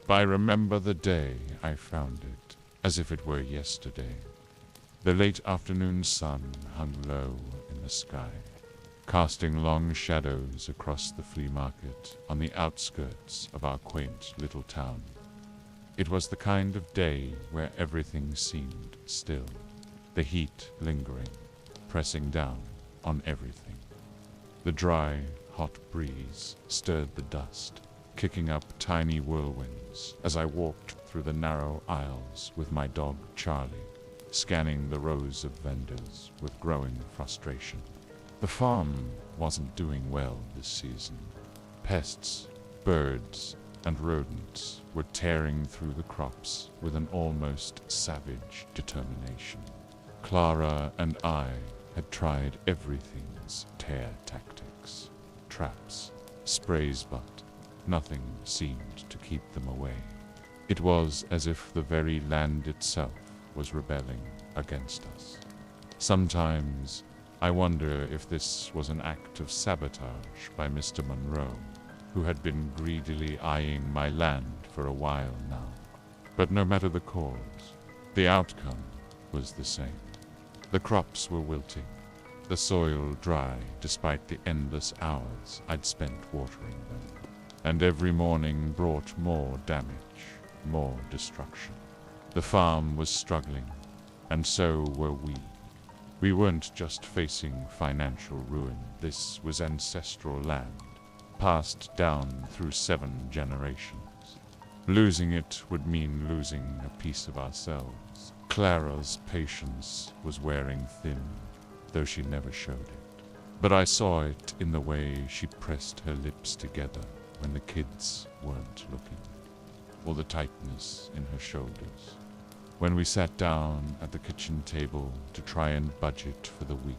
But I remember the day I found it, as if it were yesterday. The late afternoon sun hung low in the sky, casting long shadows across the flea market on the outskirts of our quaint little town. It was the kind of day where everything seemed still, the heat lingering, pressing down on everything. The dry, hot breeze stirred the dust, kicking up tiny whirlwinds as I walked through the narrow aisles with my dog Charlie, scanning the rows of vendors with growing frustration. The farm wasn't doing well this season. Pests, birds, and rodents were tearing through the crops with an almost savage determination. Clara and I had tried everything's tear tactics, traps, sprays, but nothing seemed to keep them away. It was as if the very land itself was rebelling against us. Sometimes I wonder if this was an act of sabotage by Mr. Monroe, who had been greedily eyeing my land for a while now. But no matter the cause, the outcome was the same. The crops were wilting, the soil dry despite the endless hours I'd spent watering them. And every morning brought more damage, more destruction. The farm was struggling, and so were we. We weren't just facing financial ruin. This was ancestral land, passed down through 7 generations. Losing it would mean losing a piece of ourselves. Clara's patience was wearing thin, though she never showed it. But I saw it in the way she pressed her lips together when the kids weren't looking, or the tightness in her shoulders. When we sat down at the kitchen table to try and budget for the week,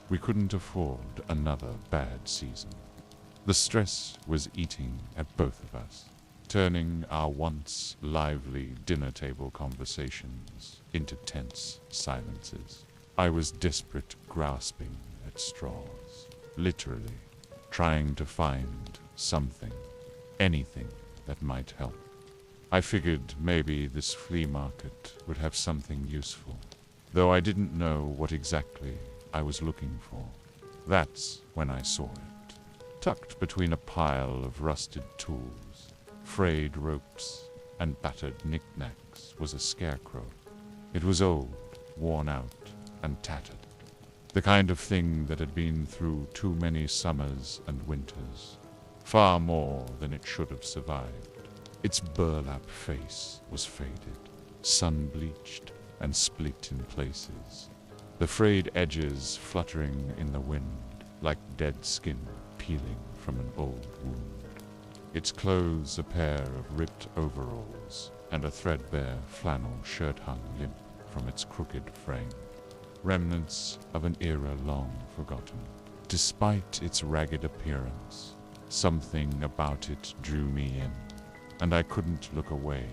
we couldn't afford another bad season. The stress was eating at both of us, turning our once lively dinner table conversations into tense silences. I was desperate, grasping at straws, literally trying to find something, anything that might help. I figured maybe this flea market would have something useful, though I didn't know what exactly I was looking for. That's when I saw it. Tucked between a pile of rusted tools, frayed ropes, and battered knickknacks was a scarecrow. It was old, worn out, and tattered. The kind of thing that had been through too many summers and winters, far more than it should have survived. Its burlap face was faded, sun-bleached, and split in places, the frayed edges fluttering in the wind like dead skin peeling from an old wound. Its clothes a pair of ripped overalls, and a threadbare flannel shirt hung limp from its crooked frame, remnants of an era long forgotten. Despite its ragged appearance, something about it drew me in, and I couldn't look away.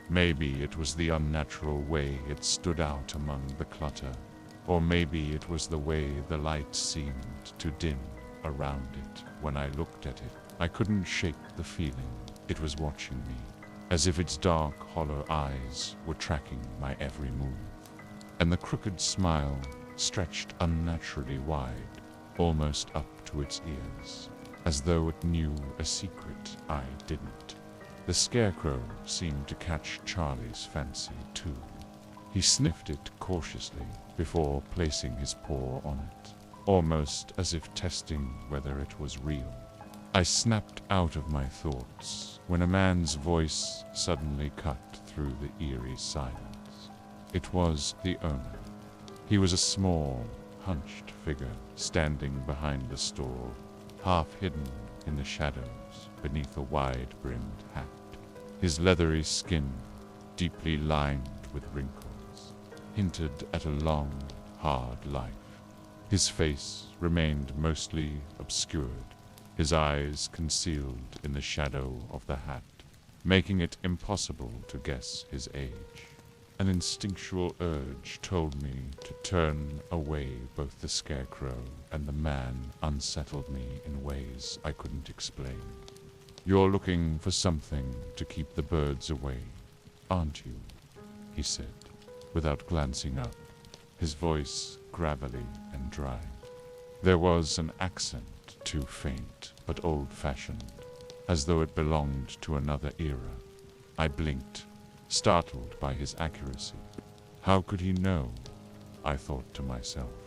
Maybe it was the unnatural way it stood out among the clutter, or maybe it was the way the light seemed to dim around it when I looked at it. I couldn't shake the feeling it was watching me, as if its dark, hollow eyes were tracking my every move. And the crooked smile stretched unnaturally wide, almost up to its ears, as though it knew a secret I didn't. The scarecrow seemed to catch Charlie's fancy, too. He sniffed it cautiously before placing his paw on it, almost as if testing whether it was real. I snapped out of my thoughts when a man's voice suddenly cut through the eerie silence. It was the owner. He was a small, hunched figure standing behind the store, half hidden in the shadows beneath a wide-brimmed hat. His leathery skin, deeply lined with wrinkles, hinted at a long, hard life. His face remained mostly obscured, his eyes concealed in the shadow of the hat, making it impossible to guess his age. An instinctual urge told me to turn away. Both the scarecrow and the man unsettled me in ways I couldn't explain. "You're looking for something to keep the birds away, aren't you?" he said, without glancing up, his voice gravelly and dry. There was an accent too faint but old-fashioned, as though it belonged to another era. I blinked, startled by his accuracy. How could he know? I thought to myself.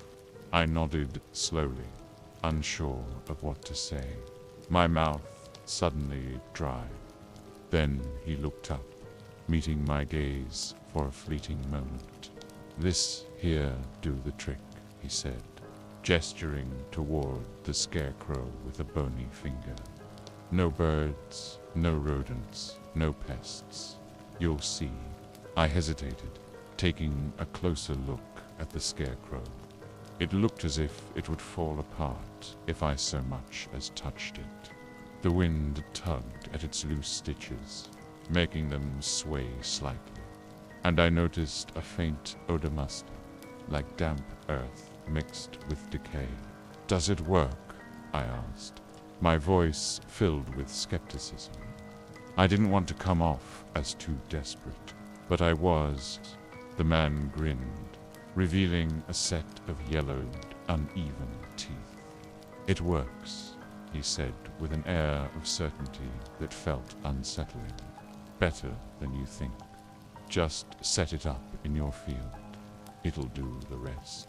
I nodded slowly, unsure of what to say, my mouth suddenly dry. Then he looked up, meeting my gaze for a fleeting moment. "This here do the trick," he said, gesturing toward the scarecrow with a bony finger. "No birds, no rodents, no pests. You'll see." I hesitated, taking a closer look at the scarecrow. It looked as if it would fall apart if I so much as touched it. The wind tugged at its loose stitches, making them sway slightly, and I noticed a faint odor musty, like damp earth mixed with decay. "Does it work?" I asked, my voice filled with skepticism. I didn't want to come off as too desperate, but I was. The man grinned, revealing a set of yellowed, uneven teeth. "It works," he said with an air of certainty that felt unsettling. "Better than you think. Just set it up in your field. It'll do the rest."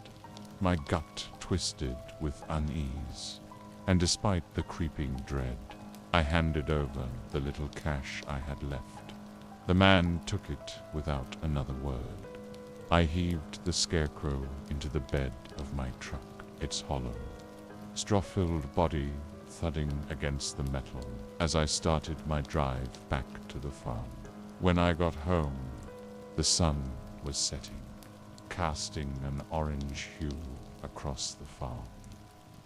My gut twisted with unease, and despite the creeping dread, I handed over the little cash I had left. The man took it without another word. I heaved the scarecrow into the bed of my truck, its hollow, straw-filled body thudding against the metal as I started my drive back to the farm. When I got home, the sun was setting, casting an orange hue across the farm.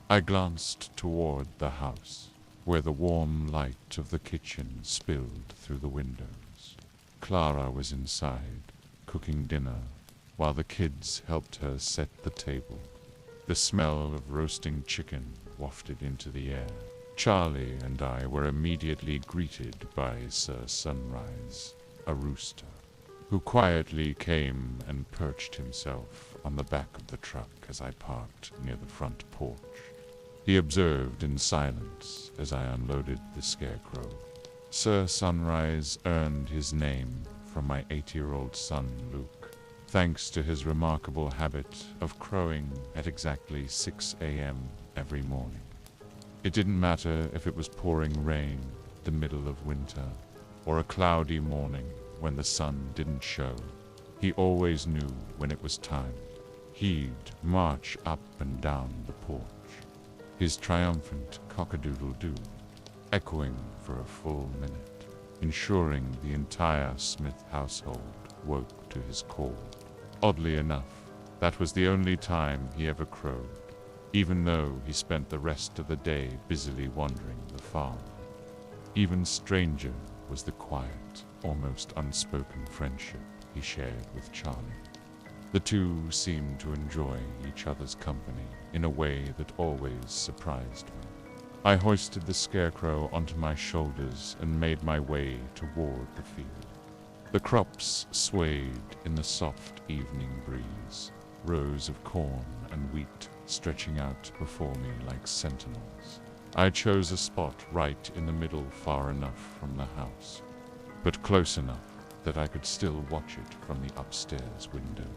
I glanced toward the house, where the warm light of the kitchen spilled through the windows. Clara was inside, cooking dinner, while the kids helped her set the table. The smell of roasting chicken wafted into the air. Charlie and I were immediately greeted by Sir Sunrise, a rooster, who quietly came and perched himself on the back of the truck as I parked near the front porch. He observed in silence as I unloaded the scarecrow. Sir Sunrise earned his name from my 8-year-old son, Luke, thanks to his remarkable habit of crowing at exactly 6 a.m. every morning. It didn't matter if it was pouring rain, the middle of winter, or a cloudy morning when the sun didn't show. He always knew when it was time. He'd march up and down the porch, his triumphant cock-a-doodle-doo, echoing for a full minute, ensuring the entire Smith household woke to his call. Oddly enough, that was the only time he ever crowed, even though he spent the rest of the day busily wandering the farm. Even stranger was the quiet, almost unspoken friendship he shared with Charlie. The two seemed to enjoy each other's company in a way that always surprised me. I hoisted the scarecrow onto my shoulders and made my way toward the field. The crops swayed in the soft evening breeze, rows of corn and wheat stretching out before me like sentinels. I chose a spot right in the middle, far enough from the house, but close enough that I could still watch it from the upstairs window.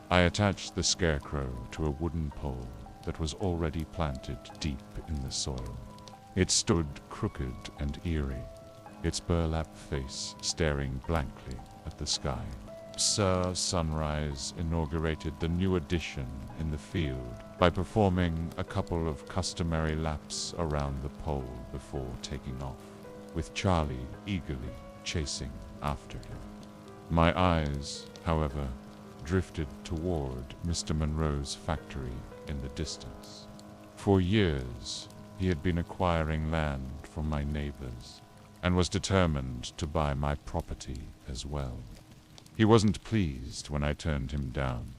I attached the scarecrow to a wooden pole that was already planted deep in the soil. It stood crooked and eerie, its burlap face staring blankly at the sky. Sir Sunrise inaugurated the new addition in the field by performing a couple of customary laps around the pole before taking off, with Charlie eagerly chasing after him. My eyes, however, drifted toward Mr. Monroe's factory in the distance. For years, he had been acquiring land from my neighbors and was determined to buy my property as well. He wasn't pleased when I turned him down.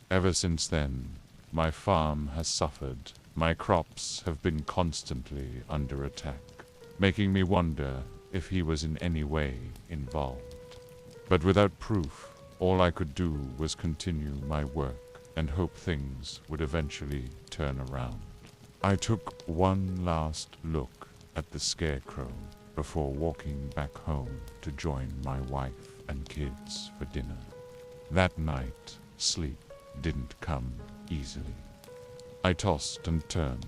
Ever since then, my farm has suffered. My crops have been constantly under attack. making me wonder if he was in any way involved. But without proof, all I could do was continue my work and hope things would eventually turn around. I took one last look at the scarecrow before walking back home to join my wife and kids for dinner. That night, sleep didn't come easily. I tossed and turned,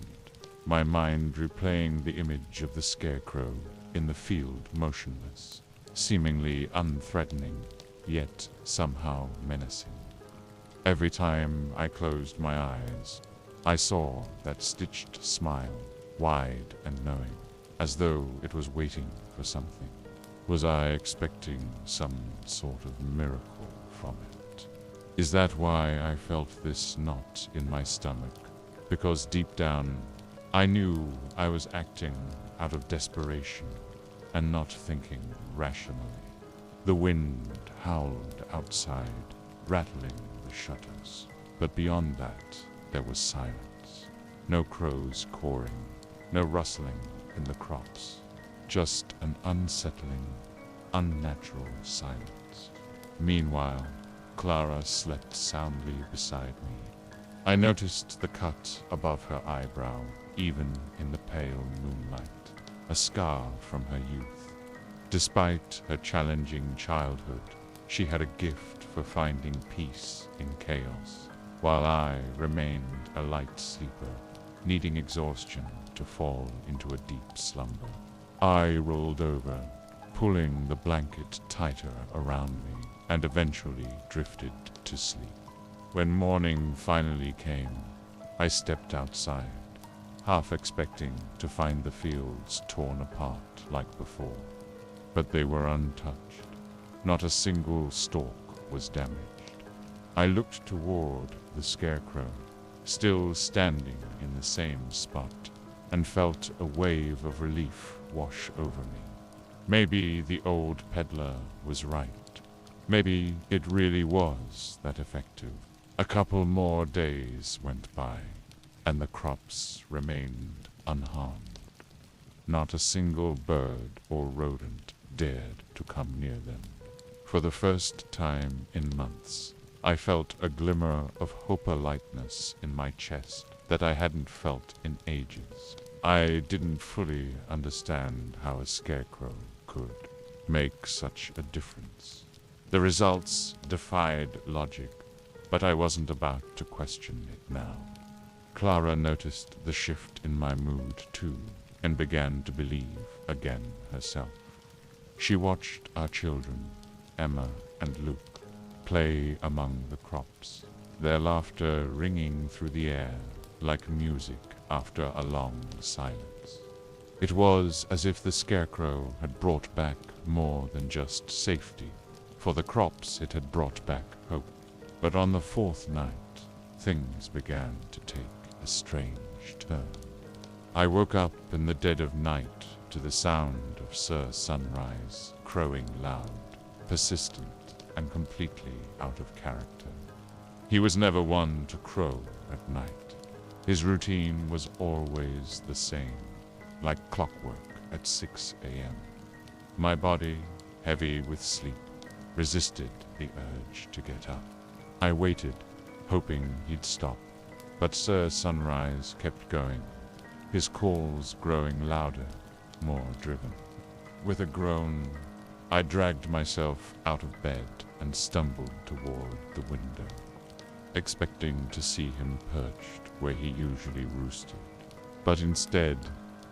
my mind replaying the image of the scarecrow in the field motionless, seemingly unthreatening, yet somehow menacing. Every time I closed my eyes, I saw that stitched smile, wide and knowing, as though it was waiting for something. Was I expecting some sort of miracle from it? Is that why I felt this knot in my stomach? Because deep down, I knew I was acting out of desperation and not thinking rationally. The wind howled outside, rattling the shutters. But beyond that, there was silence. No crows cawing, no rustling in the crops. Just an unsettling, unnatural silence. Meanwhile, Clara slept soundly beside me. I noticed the cut above her eyebrow, even in the pale moonlight, a scar from her youth. Despite her challenging childhood, she had a gift for finding peace in chaos, while I remained a light sleeper, needing exhaustion to fall into a deep slumber. I rolled over, pulling the blanket tighter around me, and eventually drifted to sleep. When morning finally came, I stepped outside, half expecting to find the fields torn apart like before. But they were untouched. Not a single stalk was damaged. I looked toward the scarecrow, still standing in the same spot, and felt a wave of relief wash over me. Maybe the old peddler was right. Maybe it really was that effective. A couple more days went by, and the crops remained unharmed. Not a single bird or rodent dared to come near them. For the first time in months, I felt a glimmer of hope-lightness in my chest that I hadn't felt in ages. I didn't fully understand how a scarecrow could make such a difference. The results defied logic, but I wasn't about to question it now. Clara noticed the shift in my mood too, and began to believe again herself. She watched our children, Emma and Luke, play among the crops, their laughter ringing through the air like music after a long silence. It was as if the scarecrow had brought back more than just safety. For the crops it had brought back hope. But on the fourth night, things began to take a strange turn. I woke up in the dead of night to the sound of Sir Sunrise crowing loud, persistent, and completely out of character. He was never one to crow at night. His routine was always the same, like clockwork at 6 a.m. My body, heavy with sleep, resisted the urge to get up. I waited, hoping he'd stop, but Sir Sunrise kept going, his calls growing louder, more driven. With a groan, I dragged myself out of bed and stumbled toward the window, expecting to see him perched where he usually roosted. But instead,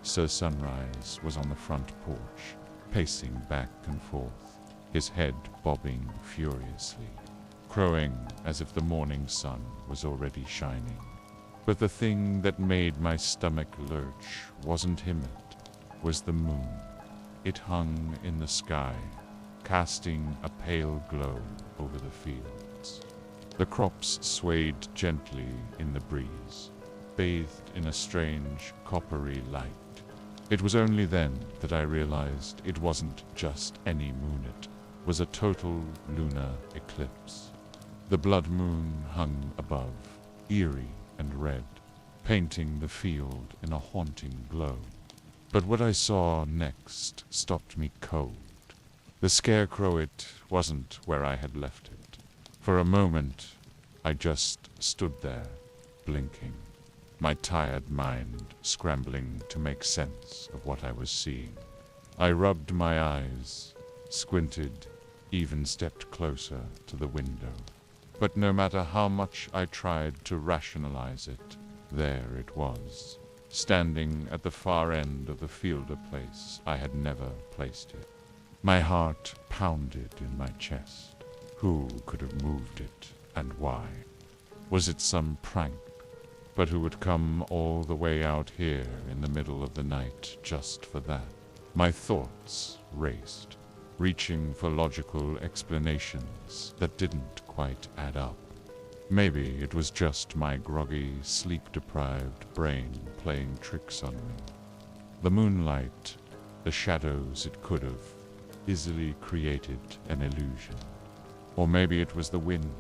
Sir Sunrise was on the front porch, pacing back and forth, his head bobbing furiously, crowing as if the morning sun was already shining. But the thing that made my stomach lurch wasn't him, it was the moon. It hung in the sky, casting a pale glow over the fields. The crops swayed gently in the breeze, bathed in a strange coppery light. It was only then that I realized it wasn't just any moon, it was a total lunar eclipse. The blood moon hung above, eerie and red, painting the field in a haunting glow. But what I saw next stopped me cold. The scarecrow, it wasn't where I had left it. For a moment, I just stood there, blinking, my tired mind scrambling to make sense of what I was seeing. I rubbed my eyes, squinted, even stepped closer to the window. But no matter how much I tried to rationalize it, there it was, standing at the far end of the Fireplace I had never placed it. My heart pounded in my chest. Who could have moved it, and why? Was it some prank? But who would come all the way out here in the middle of the night just for that? My thoughts raced, reaching for logical explanations that didn't quite add up. Maybe it was just my groggy, sleep-deprived brain playing tricks on me. The moonlight, the shadows it could have, easily created an illusion. Or maybe it was the wind,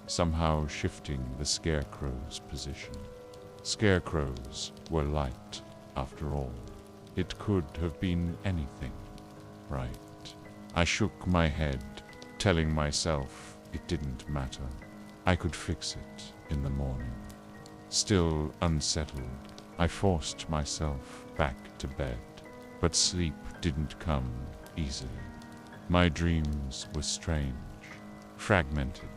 somehow shifting the scarecrow's position. Scarecrows were light, after all. It could have been anything, right? I shook my head, telling myself it didn't matter. I could fix it in the morning. Still unsettled, I forced myself back to bed, but sleep didn't come easily. My dreams were strange, fragmented,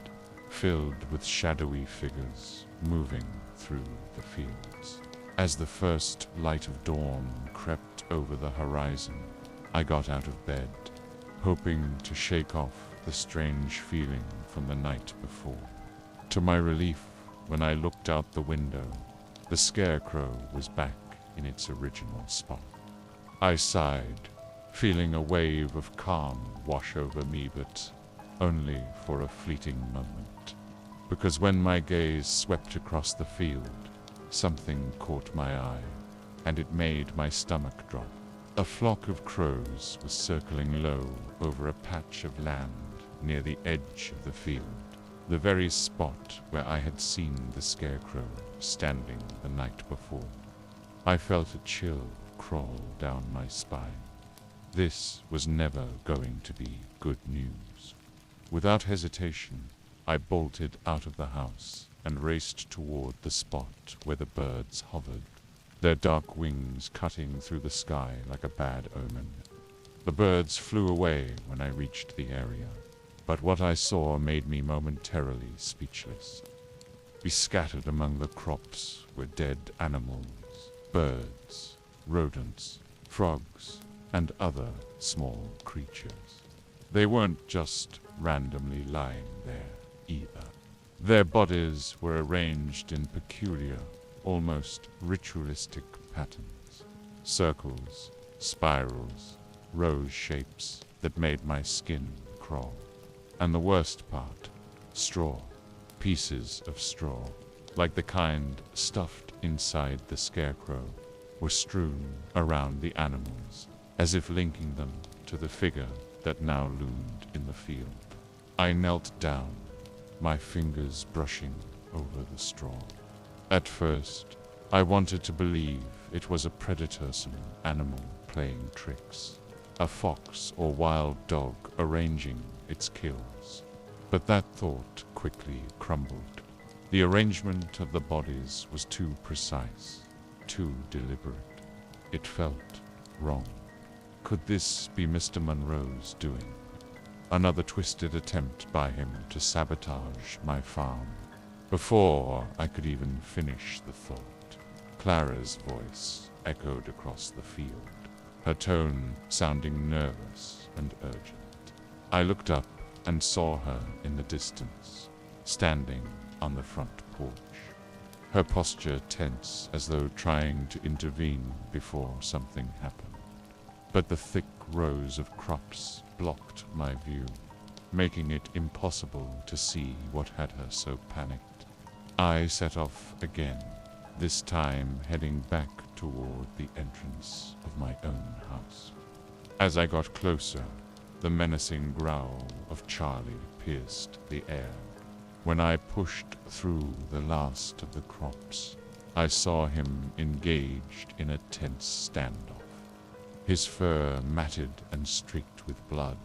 filled with shadowy figures moving through the fields. As the first light of dawn crept over the horizon, I got out of bed, hoping to shake off the strange feeling from the night before. To my relief, when I looked out the window, the scarecrow was back in its original spot. I sighed, feeling a wave of calm wash over me, but only for a fleeting moment. Because when my gaze swept across the field, something caught my eye, and it made my stomach drop. A flock of crows was circling low over a patch of land near the edge of the field, the very spot where I had seen the scarecrow standing the night before. I felt a chill crawl down my spine. This was never going to be good news. Without hesitation, I bolted out of the house and raced toward the spot where the birds hovered, their dark wings cutting through the sky like a bad omen. The birds flew away when I reached the area, but what I saw made me momentarily speechless. Scattered among the crops were dead animals, birds, rodents, frogs, and other small creatures. They weren't just randomly lying there either. Their bodies were arranged in peculiar, almost ritualistic patterns. Circles, spirals, rose shapes that made my skin crawl. And the worst part, straw. Pieces of straw, like the kind stuffed inside the scarecrow, were strewn around the animals, as if linking them to the figure that now loomed in the field. I knelt down, my fingers brushing over the straw. At first, I wanted to believe it was a predatory animal playing tricks, a fox or wild dog arranging its kills. But that thought quickly crumbled. The arrangement of the bodies was too precise, too deliberate. It felt wrong. Could this be Mr. Monroe's doing? Another twisted attempt by him to sabotage my farm. Before I could even finish the thought, Clara's voice echoed across the field, her tone sounding nervous and urgent. I looked up and saw her in the distance, standing on the front porch, her posture tense as though trying to intervene before something happened. But the thick rows of crops blocked my view, making it impossible to see what had her so panicked. I set off again, this time heading back toward the entrance of my own house. As I got closer, the menacing growl of Charlie pierced the air. When I pushed through the last of the crops, I saw him engaged in a tense standoff. his fur matted and streaked with blood,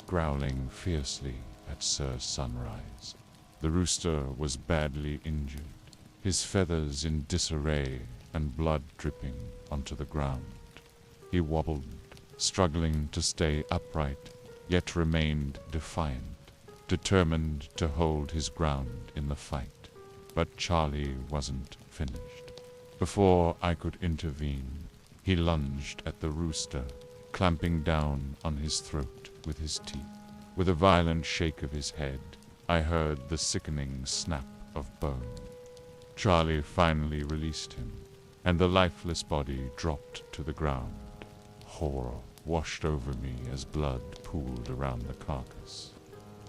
growling fiercely at Sir Sunrise. The rooster was badly injured, his feathers in disarray and blood dripping onto the ground. He wobbled, struggling to stay upright, yet remained defiant, determined to hold his ground in the fight. But Charlie wasn't finished. Before I could intervene, he lunged at the rooster, clamping down on his throat with his teeth. With a violent shake of his head, I heard the sickening snap of bone. Charlie finally released him, and the lifeless body dropped to the ground. Horror washed over me as blood pooled around the carcass.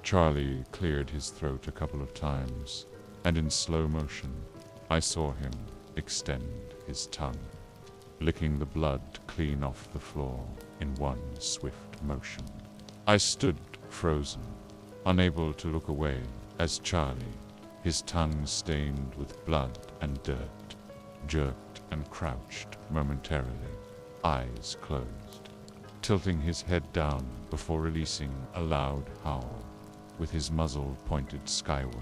Charlie cleared his throat a couple of times, and in slow motion, I saw him extend his tongue, licking the blood clean off the floor in one swift motion. I stood frozen, unable to look away as Charlie, his tongue stained with blood and dirt, jerked and crouched momentarily, eyes closed, tilting his head down before releasing a loud howl, with his muzzle pointed skyward.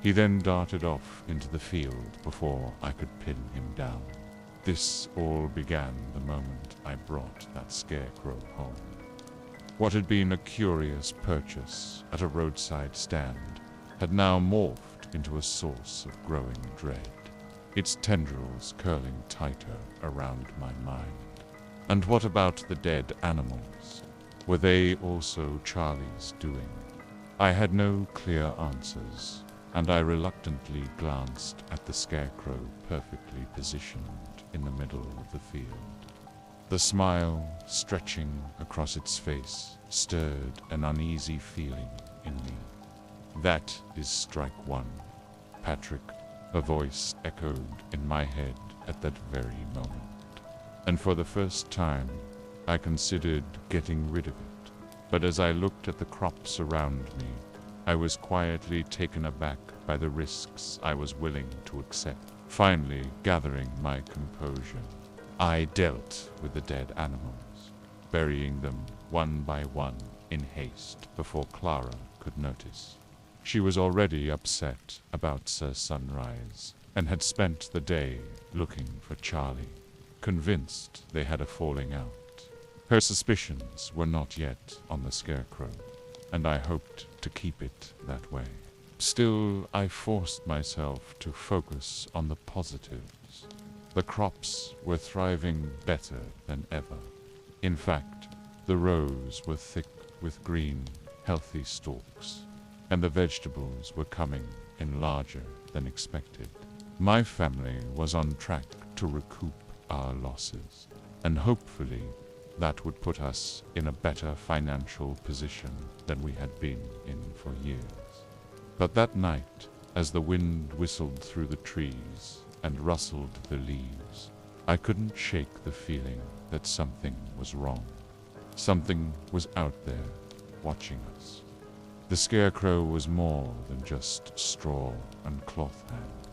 He then darted off into the field before I could pin him down. This all began the moment I brought that scarecrow home. What had been a curious purchase at a roadside stand had now morphed into a source of growing dread, its tendrils curling tighter around my mind. And what about the dead animals? Were they also Charlie's doing? I had no clear answers, and I reluctantly glanced at the scarecrow perfectly positioned in the middle of the field. The smile stretching across its face stirred an uneasy feeling in me. That is strike one, Patrick, a voice echoed in my head at that very moment. And for the first time, I considered getting rid of it. But as I looked at the crops around me, I was quietly taken aback by the risks I was willing to accept. Finally, gathering my composure, I dealt with the dead animals, burying them one by one in haste before Clara could notice. She was already upset about Sir Sunrise and had spent the day looking for Charlie, convinced they had a falling out. Her suspicions were not yet on the scarecrow, and I hoped to keep it that way. Still, I forced myself to focus on the positives. The crops were thriving better than ever. In fact, the rows were thick with green, healthy stalks, and the vegetables were coming in larger than expected. My family was on track to recoup our losses, and hopefully that would put us in a better financial position than we had been in for years. But that night, as the wind whistled through the trees and rustled the leaves, I couldn't shake the feeling that something was wrong. Something was out there, watching us. The scarecrow was more than just straw and cloth hand.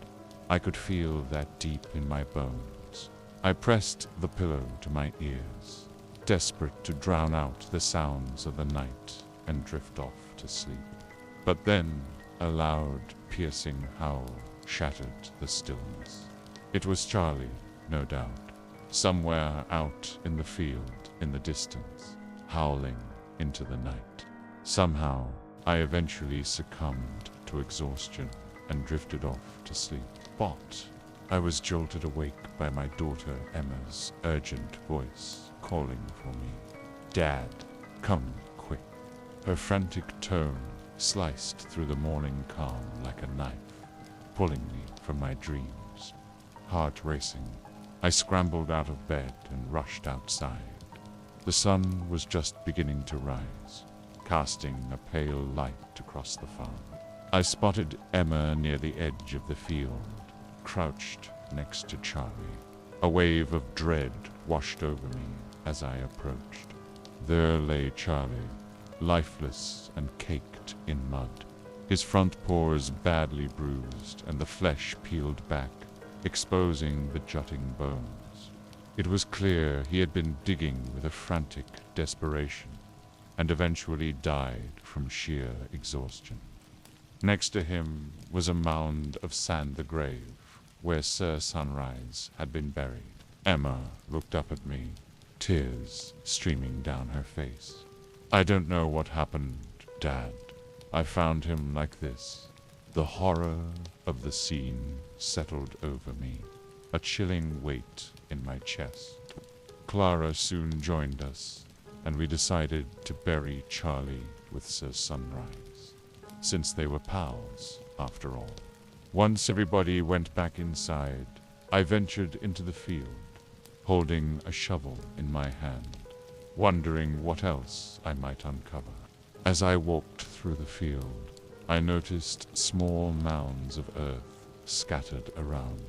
I could feel that deep in my bones. I pressed the pillow to my ears, desperate to drown out the sounds of the night and drift off to sleep. But then a loud, piercing howl shattered the stillness. It was Charlie, no doubt, somewhere out in the field in the distance, howling into the night. Somehow, I eventually succumbed to exhaustion and drifted off to sleep. But I was jolted awake by my daughter Emma's urgent voice calling for me. "Dad, come quick." Her frantic tone sliced through the morning calm like a knife, pulling me from my dreams. Heart racing, I scrambled out of bed and rushed outside. The sun was just beginning to rise, casting a pale light across the farm. I spotted Emma near the edge of the field, crouched next to Charlie. A wave of dread washed over me as I approached. There lay Charlie, lifeless and caked in mud, his front paws badly bruised and the flesh peeled back, exposing the jutting bones. It was clear he had been digging with a frantic desperation, and eventually died from sheer exhaustion. Next to him was a mound of sand, the grave, where Sir Sunrise had been buried. Emma looked up at me, tears streaming down her face. "I don't know what happened, Dad. I found him like this." The horror of the scene settled over me, a chilling weight in my chest. Clara soon joined us, and we decided to bury Charlie with Sir Sunrise, since they were pals, after all. Once everybody went back inside, I ventured into the field, holding a shovel in my hand, wondering what else I might uncover. As I walked through the field, I noticed small mounds of earth scattered around,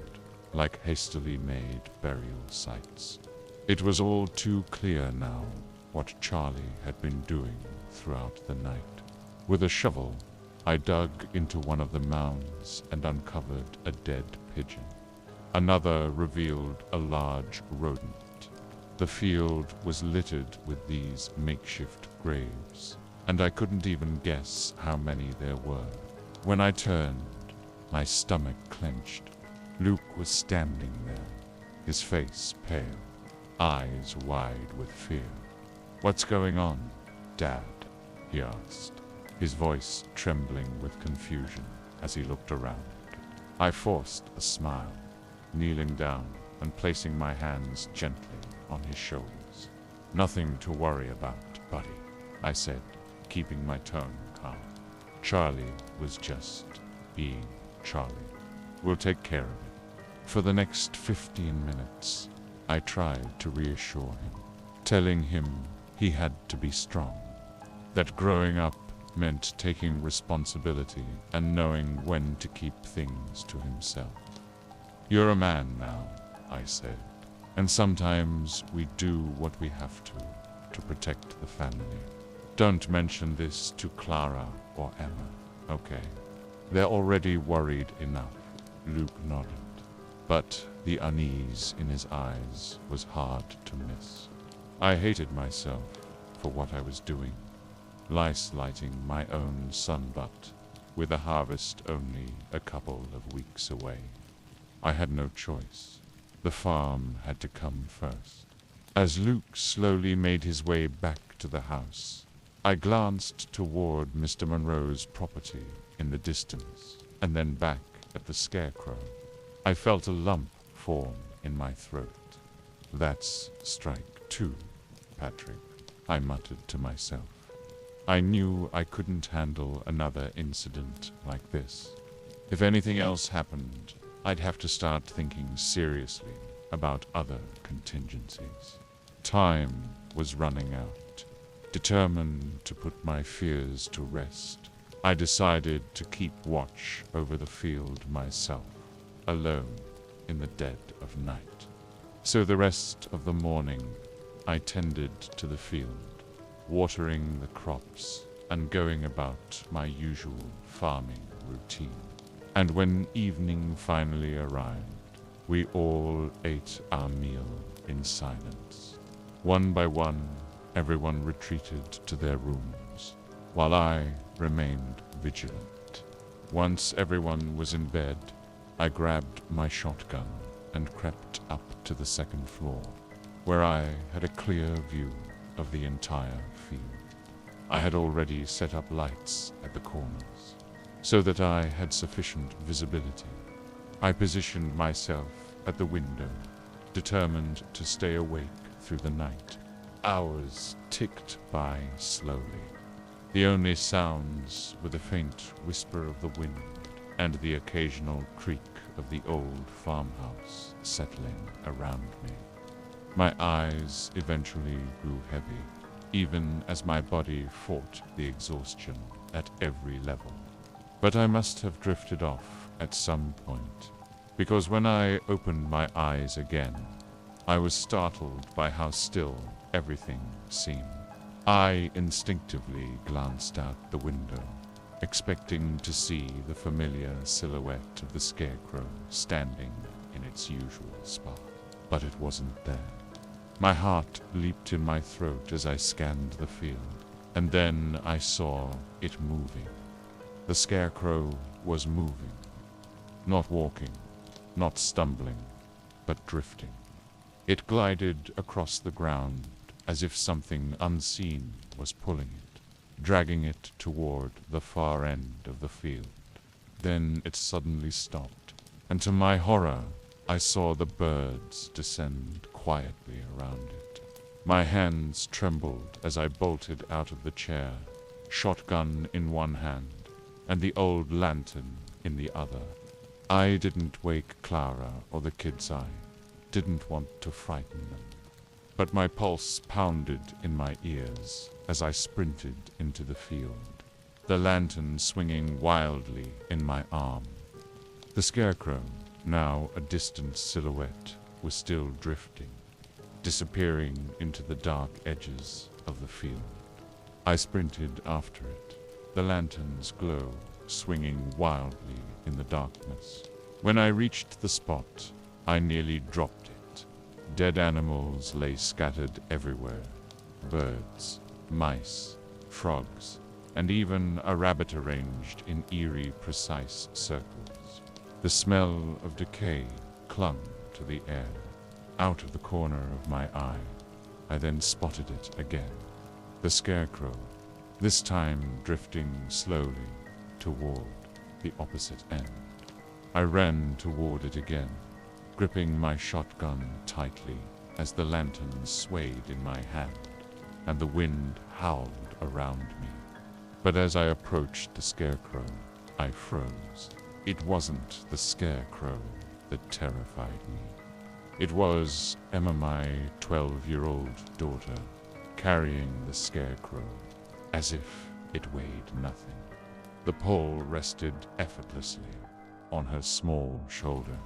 like hastily made burial sites. It was all too clear now what Charlie had been doing throughout the night. With a shovel, I dug into one of the mounds and uncovered a dead pigeon. Another revealed a large rodent. The field was littered with these makeshift graves, and I couldn't even guess how many there were. When I turned, my stomach clenched. Luke was standing there, his face pale, eyes wide with fear. "What's going on, Dad?" he asked, his voice trembling with confusion as he looked around. I forced a smile, kneeling down and placing my hands gently on his shoulders. "Nothing to worry about, buddy," I said, keeping my tone calm. "Charlie was just being Charlie. We'll take care of it." For the next 15 minutes, I tried to reassure him, telling him he had to be strong, that growing up meant taking responsibility and knowing when to keep things to himself. "You're a man now," I said, "and sometimes we do what we have to protect the family. Don't mention this to Clara or Emma, okay? They're already worried enough." Luke nodded, but the unease in his eyes was hard to miss. I hated myself for what I was doing, lighting my own sunbutt, with a harvest only a couple of weeks away. I had no choice. The farm had to come first. As Luke slowly made his way back to the house, I glanced toward Mr. Monroe's property in the distance, and then back at the scarecrow. I felt a lump form in my throat. "That's strike 2, Patrick," I muttered to myself. I knew I couldn't handle another incident like this. If anything else happened, I'd have to start thinking seriously about other contingencies. Time was running out. Determined to put my fears to rest, I decided to keep watch over the field myself, alone in the dead of night. So the rest of the morning, I tended to the field, watering the crops and going about my usual farming routine. And when evening finally arrived, we all ate our meal in silence. One by one, everyone retreated to their rooms, while I remained vigilant. Once everyone was in bed, I grabbed my shotgun and crept up to the second floor, where I had a clear view of the entire field. I had already set up lights at the corners, so that I had sufficient visibility. I positioned myself at the window, determined to stay awake through the night. Hours ticked by slowly. The only sounds were the faint whisper of the wind and the occasional creak of the old farmhouse settling around me. My eyes eventually grew heavy, even as my body fought the exhaustion at every level. But I must have drifted off at some point, because when I opened my eyes again, I was startled by how still everything seemed. I instinctively glanced out the window, expecting to see the familiar silhouette of the scarecrow standing in its usual spot. But it wasn't there. My heart leaped in my throat as I scanned the field, and then I saw it moving. The scarecrow was moving, not walking, not stumbling, but drifting. It glided across the ground as if something unseen was pulling it, dragging it toward the far end of the field. Then it suddenly stopped, and to my horror, I saw the birds descend quietly around it. My hands trembled as I bolted out of the chair, shotgun in one hand and the old lantern in the other. I didn't wake Clara or the kids I didn't want to frighten them. But my pulse pounded in my ears as I sprinted into the field, the lantern swinging wildly in my arm. The scarecrow, now a distant silhouette, was still drifting, disappearing into the dark edges of the field. I sprinted after it, the lantern's glow swinging wildly in the darkness. When I reached the spot, I nearly dropped it. Dead animals lay scattered everywhere. Birds, mice, frogs, and even a rabbit arranged in eerie, precise circles. The smell of decay clung to the air. Out of the corner of my eye, I then spotted it again. The scarecrow, this time drifting slowly toward the opposite end. I ran toward it again, gripping my shotgun tightly as the lantern swayed in my hand and the wind howled around me. But as I approached the scarecrow, I froze. It wasn't the scarecrow that terrified me. It was Emma, my 12-year-old daughter, carrying the scarecrow as if it weighed nothing. The pole rested effortlessly on her small shoulder,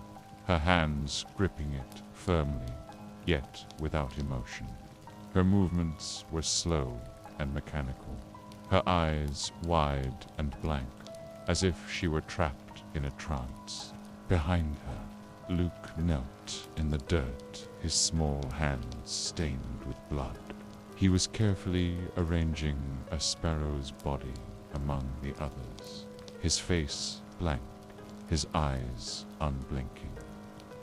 her hands gripping it firmly, yet without emotion. Her movements were slow and mechanical, her eyes wide and blank, as if she were trapped in a trance. Behind her, Luke knelt in the dirt, his small hands stained with blood. He was carefully arranging a sparrow's body among the others, his face blank, his eyes unblinking.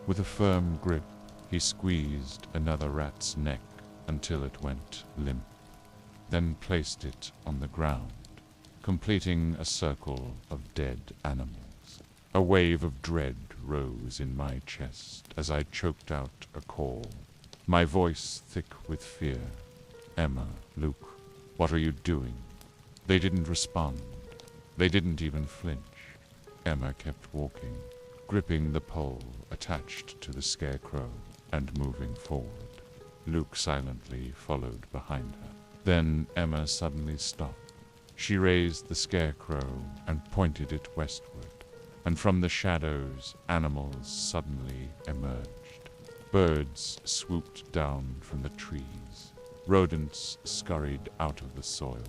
With a firm grip, he squeezed another rat's neck until it went limp, then placed it on the ground, completing a circle of dead animals. A wave of dread rose in my chest as I choked out a call, my voice thick with fear. Emma, Luke, what are you doing? They didn't respond. They didn't even flinch. Emma kept walking, gripping the pole attached to the scarecrow and moving forward. Luke silently followed behind her. Then Emma suddenly stopped. She raised the scarecrow and pointed it westward, and from the shadows, animals suddenly emerged. Birds swooped down from the trees, rodents scurried out of the soil,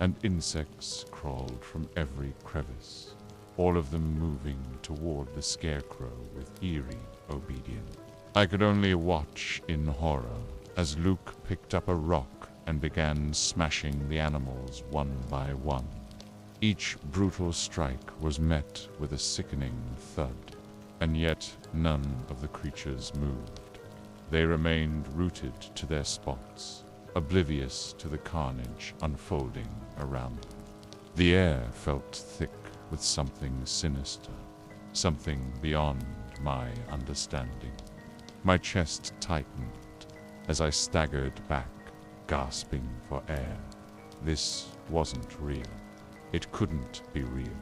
and insects crawled from every crevice, all of them moving toward the scarecrow with eerie obedience. I could only watch in horror as Luke picked up a rock and began smashing the animals one by one. Each brutal strike was met with a sickening thud, and yet none of the creatures moved. They remained rooted to their spots, oblivious to the carnage unfolding around them. The air felt thick with something sinister, something beyond my understanding. My chest tightened as I staggered back, gasping for air. This wasn't real. It couldn't be real.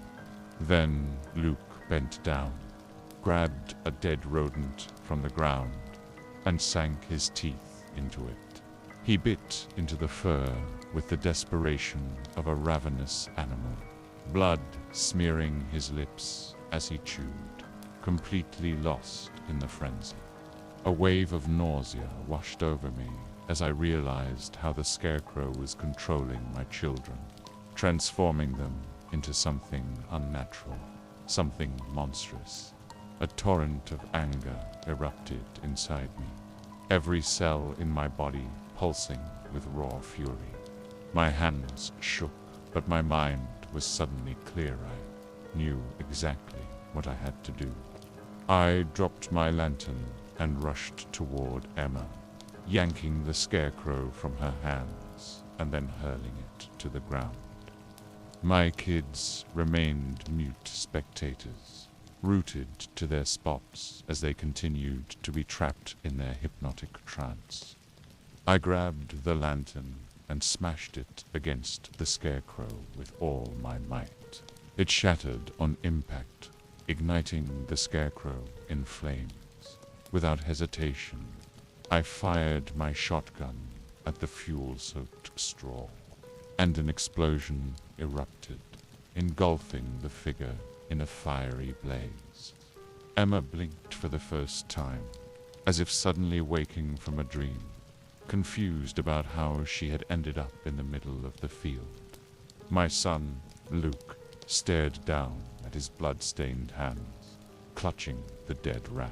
Then Luke bent down, grabbed a dead rodent from the ground, and sank his teeth into it. He bit into the fur with the desperation of a ravenous animal, blood smearing his lips as he chewed, completely lost in the frenzy. A wave of nausea washed over me as I realized how the scarecrow was controlling my children, transforming them into something unnatural, something monstrous. A torrent of anger erupted inside me. every cell in my body pulsing with raw fury. My hands shook, but my mind was suddenly clear. I knew exactly what I had to do. I dropped my lantern and rushed toward Emma, yanking the scarecrow from her hands and then hurling it to the ground. My kids remained mute spectators, rooted to their spots as they continued to be trapped in their hypnotic trance. I grabbed the lantern and smashed it against the scarecrow with all my might. It shattered on impact, igniting the scarecrow in flames. Without hesitation, I fired my shotgun at the fuel-soaked straw, and an explosion erupted, engulfing the figure in a fiery blaze. Emma blinked for the first time, as if suddenly waking from a dream, confused about how she had ended up in the middle of the field. My son, Luke, stared down at his blood-stained hands, clutching the dead rat.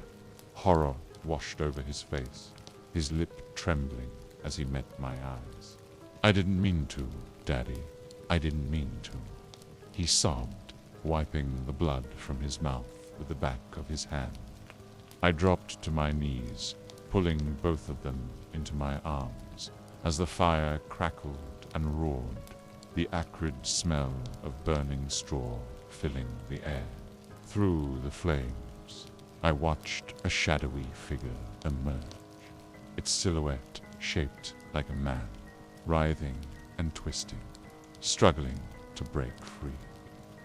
Horror washed over his face, his lip trembling as he met my eyes. "I didn't mean to, Daddy. I didn't mean to," he sobbed, wiping the blood from his mouth with the back of his hand. I dropped to my knees, pulling both of them into my arms as the fire crackled and roared, the acrid smell of burning straw filling the air. Through the flames, I watched a shadowy figure emerge, its silhouette shaped like a man, writhing and twisting, struggling to break free.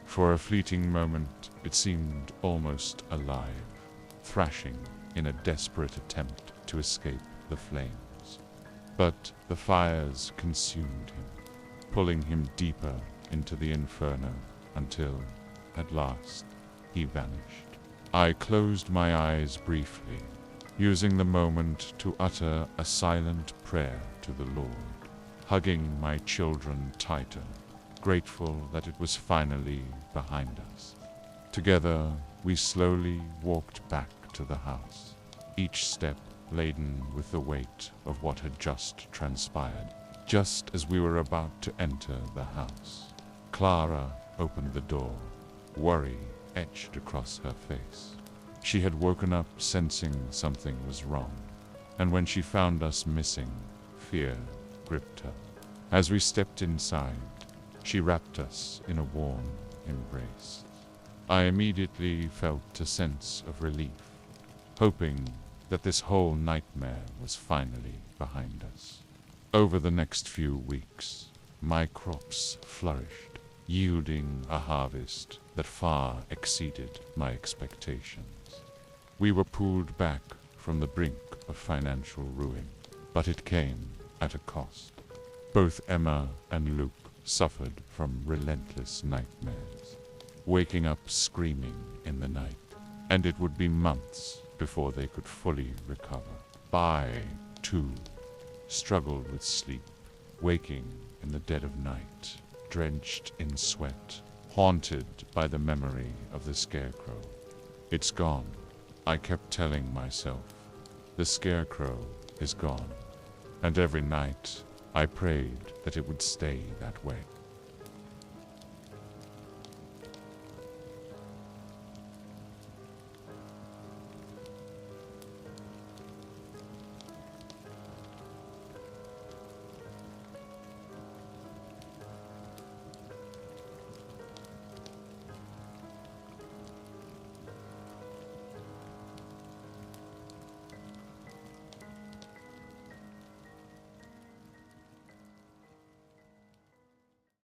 For a fleeting moment, it seemed almost alive, thrashing in a desperate attempt to escape the flames. But the fires consumed him, pulling him deeper into the inferno until, at last, he vanished. I closed my eyes briefly, using the moment to utter a silent prayer to the Lord, hugging my children tighter, grateful that it was finally behind us. Together, we slowly walked back to the house, each step laden with the weight of what had just transpired. Just as we were about to enter the house, Clara opened the door, worry etched across her face. She had woken up sensing something was wrong, and when she found us missing, fear gripped her. As we stepped inside, she wrapped us in a warm embrace. I immediately felt a sense of relief, hoping that this whole nightmare was finally behind us. Over the next few weeks, my crops flourished, yielding a harvest that far exceeded my expectations. We were pulled back from the brink of financial ruin, but it came at a cost. Both Emma and Luke suffered from relentless nightmares, waking up screaming in the night, and it would be months before they could fully recover. I, too, struggled with sleep, waking in the dead of night, drenched in sweat, haunted by the memory of the scarecrow. "It's gone," I kept telling myself. "The scarecrow is gone." And every night, I prayed that it would stay that way.